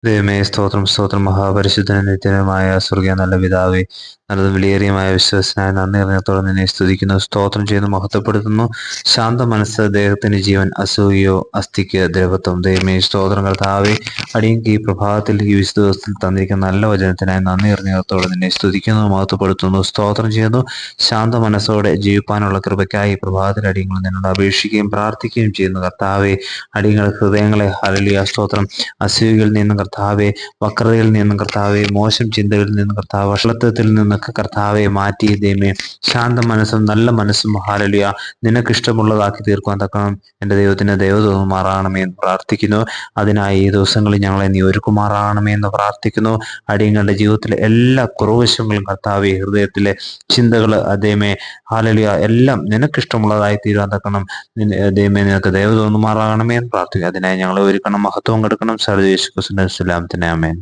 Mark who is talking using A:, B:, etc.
A: ദൈവമേ, സ്തോത്രം സ്തോത്രം. മഹാപരിശുദ്ധനും നിത്യനുമായ സ്വർഗീയ നല്ല പിതാവേ, നല്ലതും വിലയേറിയമായ വിശ്വസനായ നന്ദി അറിഞ്ഞത്തോടെ നിന്നെ സ്തുതിക്കുന്നു, സ്തോത്രം ചെയ്യുന്നു, മഹത്വപ്പെടുത്തുന്നു. ശാന്ത മനസ്സ് ദേഹത്തിന് ജീവൻ, അസൂയോ അസ്ഥിക്ക് ദ്രവത്വം. ദൈവമേ, സ്തോത്രം കർത്താവേ, അടിയങ്ങൾക്ക് ഈ പ്രഭാതത്തിൽ ഈ വിശുദ്ധ ദിവസത്തിൽ തന്നിരിക്കുന്ന നല്ല വചനത്തിനായി നന്ദി അറിഞ്ഞത്തോടെ നിന്നെ സ്തുതിക്കുന്നു, മഹത്വപ്പെടുത്തുന്നു, സ്തോത്രം ചെയ്യുന്നു. ശാന്ത മനസ്സോടെ ജീവിപ്പാനുള്ള കൃപയ്ക്കായി ഈ പ്രഭാതത്തിൽ അടിയങ്ങൾ നിന്നോട് അപേക്ഷിക്കുകയും പ്രാർത്ഥിക്കുകയും ചെയ്യുന്നു. കർത്താവെ, അടിയങ്ങൾ ഹൃദയങ്ങളെ ഹല്ലേലൂയ സ്തോത്രം അസൂയയിൽ നിന്നും കർത്താവെ, വക്രതയിൽ നിന്നും കർത്താവെ, മോശം ചിന്തകളിൽ നിന്നും കർത്താവ്, വഷളത്വത്തിൽ നിന്നൊക്കെ കർത്താവെ മാറ്റി ദൈവമേ, ശാന്ത മനസ്സും നല്ല മനസ്സും ഹല്ലേലൂയ നിനക്കിഷ്ടമുള്ളതാക്കി തീർക്കുവാൻ തക്കണം എൻ്റെ ദൈവത്തിന് ദൈവതോന്നുമാറാകണമേ എന്ന് പ്രാർത്ഥിക്കുന്നു. അതിനായി ഈ ദിവസങ്ങളിൽ ഞങ്ങളെ നീ ഒരുക്കുമാറാകണമേ എന്ന് പ്രാർത്ഥിക്കുന്നു. അടിയങ്ങളുടെ ജീവിതത്തിലെ എല്ലാ കുറവശങ്ങളും കർത്താവെ, ഹൃദയത്തിലെ ചിന്തകൾ ദൈവമേ ഹല്ലേലൂയ എല്ലാം നിനക്കിഷ്ടമുള്ളതായി തീരുവാൻ തക്കണം ദൈവമേ, നിനക്ക് ദൈവം തോന്നുമാറാകണമേ എന്ന് പ്രാർത്ഥിക്കുക. അതിനായി ഞങ്ങളെ ഒരുക്കണം, മഹത്വം കൊടുക്കണം. സർവ്വേശ്വരൻ ആമേൻ.